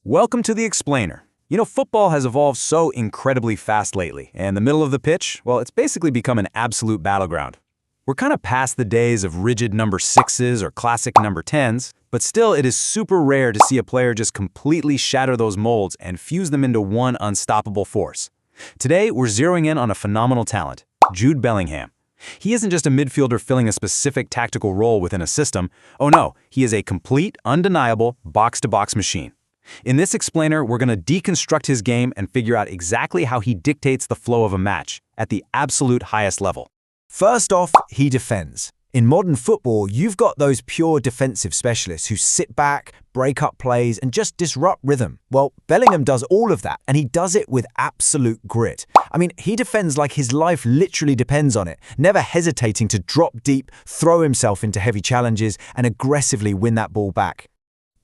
Welcome to the Explainer. Football has evolved so incredibly fast lately, and the middle of the pitch, well, it's basically become an absolute battleground. We're kind of past the days of rigid number 6s or classic number 10s, but still it is super rare to see a player just completely shatter those molds and fuse them into one unstoppable force. Today, we're zeroing in on a phenomenal talent, Jude Bellingham. He isn't just a midfielder filling a specific tactical role within a system. Oh no, he is a complete, undeniable, box-to-box machine. In this explainer, we're going to deconstruct his game and figure out exactly how he dictates the flow of a match at the absolute highest level. First off, he defends. In modern football, you've got those pure defensive specialists who sit back, break up plays, and just disrupt rhythm. Well, Bellingham does all of that, and he does it with absolute grit. I mean, he defends like his life literally depends on it, never hesitating to drop deep, throw himself into heavy challenges, and aggressively win that ball back.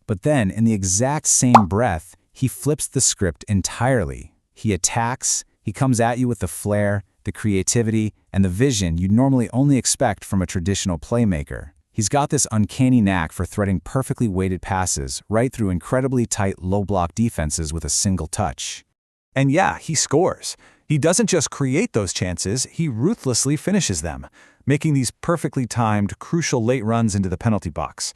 But then, in the exact same breath, he flips the script entirely. He attacks, he comes at you with the flair, the creativity, and the vision you'd normally only expect from a traditional playmaker. He's got this uncanny knack for threading perfectly weighted passes right through incredibly tight low-block defenses with a single touch. And yeah, he scores. He doesn't just create those chances, he ruthlessly finishes them, making these perfectly timed, crucial late runs into the penalty box.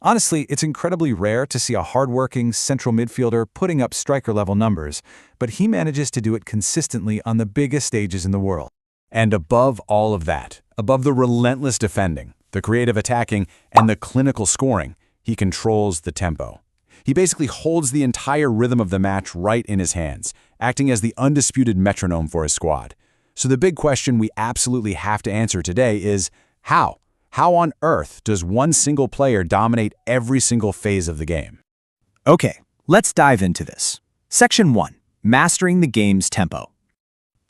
Honestly, it's incredibly rare to see a hard-working central midfielder putting up striker-level numbers, but he manages to do it consistently on the biggest stages in the world. And above all of that, above the relentless defending, the creative attacking, and the clinical scoring, he controls the tempo. He basically holds the entire rhythm of the match right in his hands, acting as the undisputed metronome for his squad. So the big question we absolutely have to answer today is, how? How on earth does one single player dominate every single phase of the game? Okay, let's dive into this. Section 1. Mastering the game's tempo.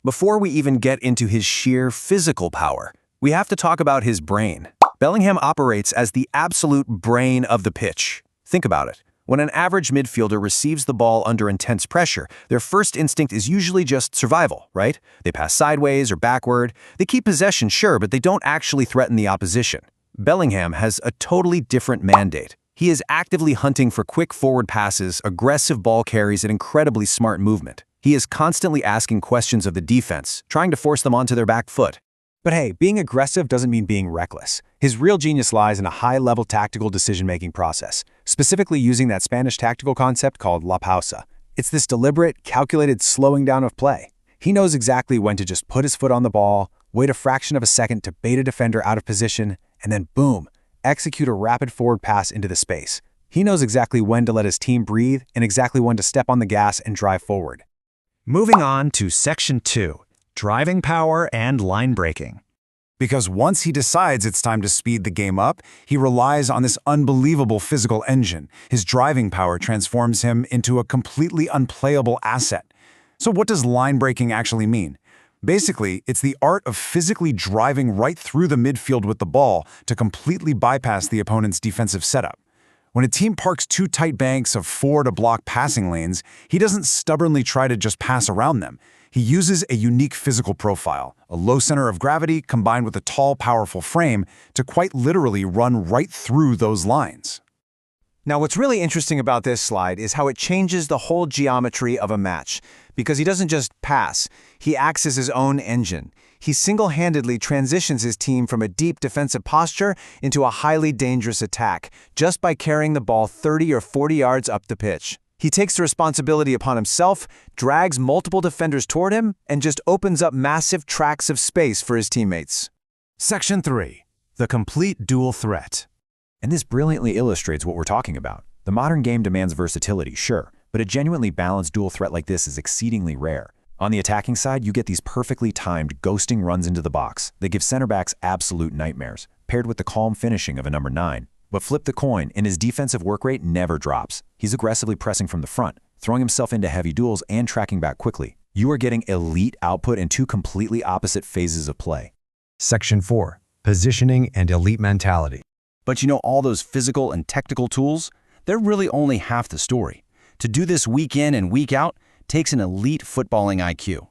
Before we even get into his sheer physical power, we have to talk about his brain. Bellingham operates as the absolute brain of the pitch. Think about it. When an average midfielder receives the ball under intense pressure, their first instinct is usually just survival, right? They pass sideways or backward. They keep possession, sure, but they don't actually threaten the opposition. Bellingham has a totally different mandate. He is actively hunting for quick forward passes, aggressive ball carries, and incredibly smart movement. He is constantly asking questions of the defense, trying to force them onto their back foot. But hey, being aggressive doesn't mean being reckless. His real genius lies in a high-level tactical decision-making process, specifically using that Spanish tactical concept called la pausa. It's this deliberate, calculated slowing down of play. He knows exactly when to just put his foot on the ball, wait a fraction of a second to bait a defender out of position, and then boom, execute a rapid forward pass into the space. He knows exactly when to let his team breathe and exactly when to step on the gas and drive forward. Moving on to Section 2. Driving power and line breaking. Because once he decides it's time to speed the game up, he relies on this unbelievable physical engine. His driving power transforms him into a completely unplayable asset. So what does line breaking actually mean? Basically, it's the art of physically driving right through the midfield with the ball to completely bypass the opponent's defensive setup. When a team parks two tight banks of 4 to block passing lanes, he doesn't stubbornly try to just pass around them. He uses a unique physical profile, a low center of gravity combined with a tall, powerful frame to quite literally run right through those lines. Now, what's really interesting about this slide is how it changes the whole geometry of a match, because he doesn't just pass, he acts as his own engine. He single-handedly transitions his team from a deep defensive posture into a highly dangerous attack, just by carrying the ball 30 or 40 yards up the pitch. He takes the responsibility upon himself, drags multiple defenders toward him, and just opens up massive tracts of space for his teammates. Section 3. The complete dual threat. And this brilliantly illustrates what we're talking about. The modern game demands versatility, sure, but a genuinely balanced dual threat like this is exceedingly rare. On the attacking side, you get these perfectly timed ghosting runs into the box that give center backs absolute nightmares, paired with the calm finishing of a number 9. But flip the coin, and his defensive work rate never drops. He's aggressively pressing from the front, throwing himself into heavy duels and tracking back quickly. You are getting elite output in two completely opposite phases of play. Section 4. Positioning and elite mentality. But all those physical and technical tools, they're really only half the story. To do this week in and week out takes an elite footballing IQ.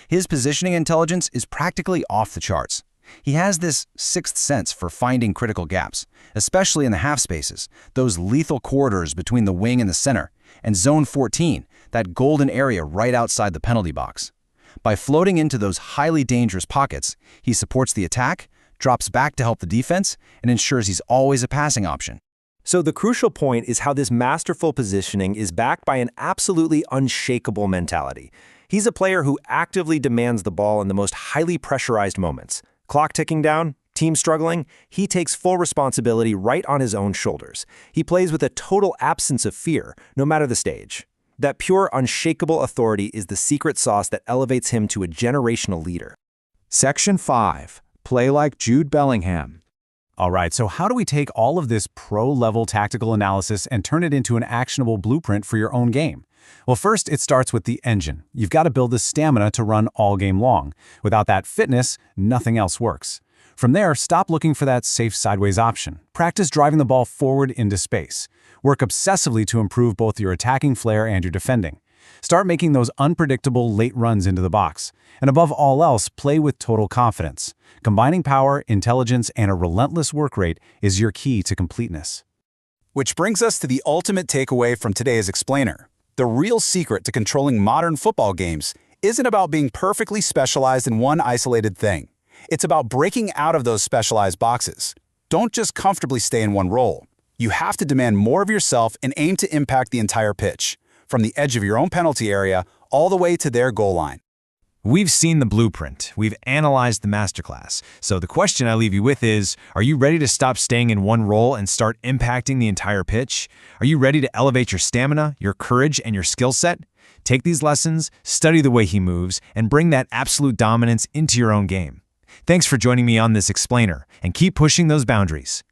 His positioning intelligence is practically off the charts. He has this sixth sense for finding critical gaps, especially in the half spaces, those lethal corridors between the wing and the center, and Zone 14, that golden area right outside the penalty box. By floating into those highly dangerous pockets, he supports the attack, drops back to help the defense, and ensures he's always a passing option. So the crucial point is how this masterful positioning is backed by an absolutely unshakable mentality. He's a player who actively demands the ball in the most highly pressurized moments. Clock ticking down, team struggling, he takes full responsibility right on his own shoulders. He plays with a total absence of fear, no matter the stage. That pure, unshakable authority is the secret sauce that elevates him to a generational leader. Section 5. Play like Jude Bellingham. All right, so how do we take all of this pro-level tactical analysis and turn it into an actionable blueprint for your own game? Well, first, it starts with the engine. You've got to build the stamina to run all game long. Without that fitness, nothing else works. From there, stop looking for that safe sideways option. Practice driving the ball forward into space. Work obsessively to improve both your attacking flair and your defending. Start making those unpredictable late runs into the box. And above all else, play with total confidence. Combining power, intelligence, and a relentless work rate is your key to completeness. Which brings us to the ultimate takeaway from today's explainer. The real secret to controlling modern football games isn't about being perfectly specialized in one isolated thing. It's about breaking out of those specialized boxes. Don't just comfortably stay in one role. You have to demand more of yourself and aim to impact the entire pitch, from the edge of your own penalty area all the way to their goal line. We've seen the blueprint. We've analyzed the masterclass. So the question I leave you with is, are you ready to stop staying in one role and start impacting the entire pitch? Are you ready to elevate your stamina, your courage, and your skill set? Take these lessons, study the way he moves, and bring that absolute dominance into your own game. Thanks for joining me on this explainer, and keep pushing those boundaries.